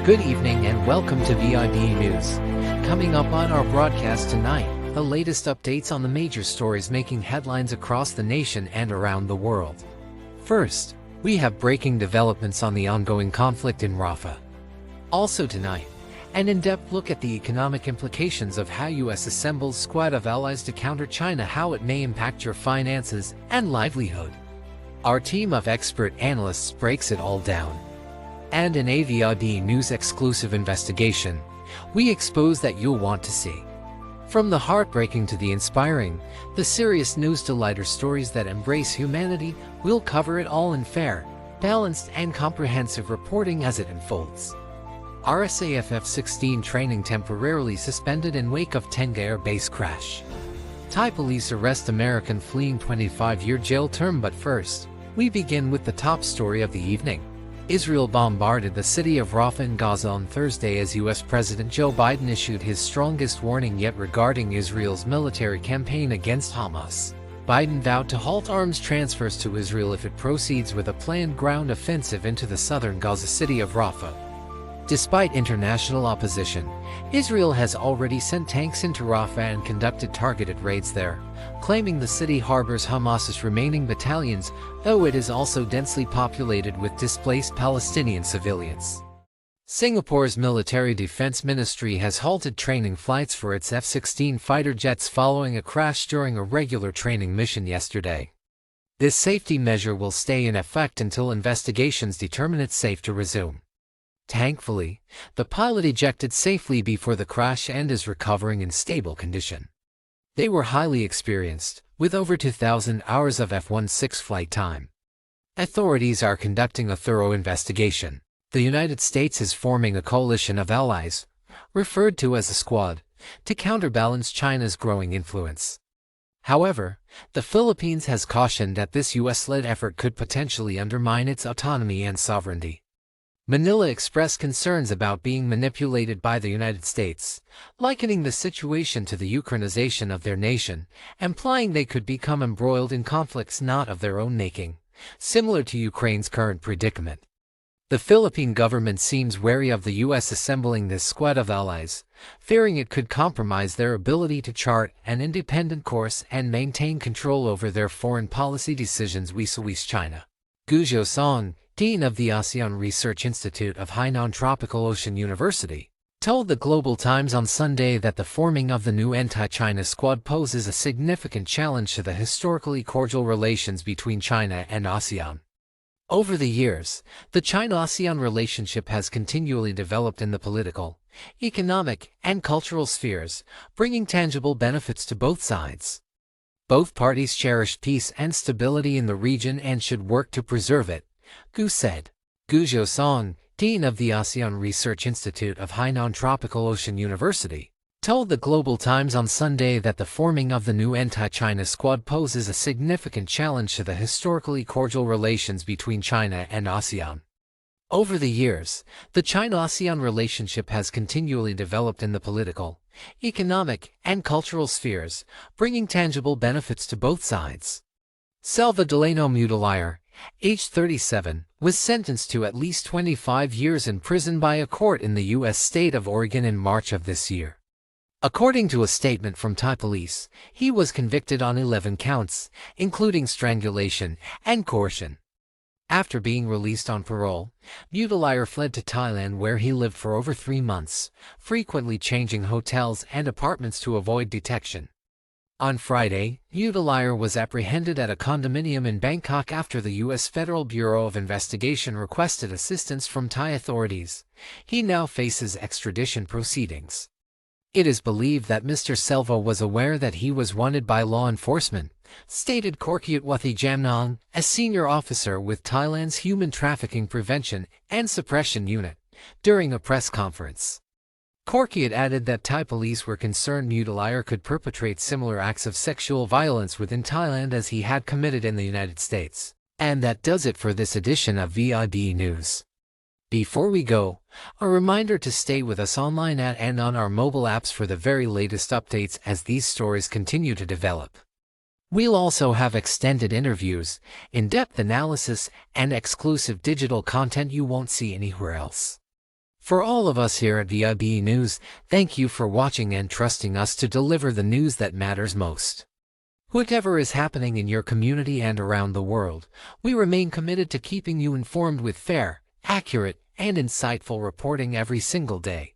Good evening and welcome to v.i.b.e. News. Coming up on our broadcast tonight, the latest updates on the major stories making headlines across the nation and around the world. First, we have breaking developments on the ongoing conflict in Rafah. Also tonight, an in-depth look at the economic implications of how U.S. assembles squad of allies to counter China, how it may impact your finances and livelihood. Our team of expert analysts breaks it all down. And in a v.i.b.e. News exclusive investigation, we expose that you'll want to see. From the heartbreaking to the inspiring, the serious news to lighter stories that embrace humanity, we'll cover it all in fair, balanced and comprehensive reporting as it unfolds. RSAF F-16 training temporarily suspended in wake of Tengah Air Base crash. Thai police arrest American fleeing 25-year jail term, but first, we begin with the top story of the evening. Israel bombarded the city of Rafah in Gaza on Thursday as U.S. President Joe Biden issued his strongest warning yet regarding Israel's military campaign against Hamas. Biden vowed to halt arms transfers to Israel if it proceeds with a planned ground offensive into the southern Gaza city of Rafah. Despite international opposition, Israel has already sent tanks into Rafah and conducted targeted raids there, claiming the city harbors Hamas's remaining battalions, though it is also densely populated with displaced Palestinian civilians. Singapore's military defense ministry has halted training flights for its F-16 fighter jets following a crash during a regular training mission yesterday. This safety measure will stay in effect until investigations determine it's safe to resume. Thankfully, the pilot ejected safely before the crash and is recovering in stable condition. They were highly experienced, with over 2,000 hours of F-16 flight time. Authorities are conducting a thorough investigation. The United States is forming a coalition of allies, referred to as a Squad, to counterbalance China's growing influence. However, the Philippines has cautioned that this U.S.-led effort could potentially undermine its autonomy and sovereignty. Manila expressed concerns about being manipulated by the United States, likening the situation to the Ukrainization of their nation, implying they could become embroiled in conflicts not of their own making, similar to Ukraine's current predicament. The Philippine government seems wary of the U.S. assembling this squad of allies, fearing it could compromise their ability to chart an independent course and maintain control over their foreign policy decisions vis-a-vis China. Gu Zhou-song, Dean of the ASEAN Research Institute of Hainan Tropical Ocean University, told the Global Times on Sunday that the forming of the new anti-China squad poses a significant challenge to the historically cordial relations between China and ASEAN. Over the years, the China-ASEAN relationship has continually developed in the political, economic, and cultural spheres, bringing tangible benefits to both sides. Both parties cherish peace and stability in the region and should work to preserve it, Gu said. Gu Zhou-song, Dean of the ASEAN Research Institute of Hainan Tropical Ocean University, told the Global Times on Sunday that the forming of the new anti-China squad poses a significant challenge to the historically cordial relations between China and ASEAN. Over the years, the China-ASEAN relationship has continually developed in the political, economic, and cultural spheres, bringing tangible benefits to both sides. Selva Delano Mutilayer, age 37, was sentenced to at least 25 years in prison by a court in the U.S. state of Oregon in March of this year. According to a statement from Thai police, he was convicted on 11 counts, including strangulation and coercion. After being released on parole, Mutilayer fled to Thailand where he lived for over 3 months, frequently changing hotels and apartments to avoid detection. On Friday, Mutilayer was apprehended at a condominium in Bangkok after the U.S. Federal Bureau of Investigation requested assistance from Thai authorities. He now faces extradition proceedings. It is believed that Mr. Selva was aware that he was wanted by law enforcement, stated Korkiatwathi Jamnong, a senior officer with Thailand's Human Trafficking Prevention and Suppression Unit, during a press conference. Korkiat added that Thai police were concerned Mutilayer could perpetrate similar acts of sexual violence within Thailand as he had committed in the United States. And that does it for this edition of v.i.b.e. News. Before we go, a reminder to stay with us online at and on our mobile apps for the very latest updates as these stories continue to develop. We'll also have extended interviews, in-depth analysis, and exclusive digital content you won't see anywhere else. For all of us here at v.i.b.e. News, thank you for watching and trusting us to deliver the news that matters most. Whatever is happening in your community and around the world, we remain committed to keeping you informed with fair, accurate, and insightful reporting every single day.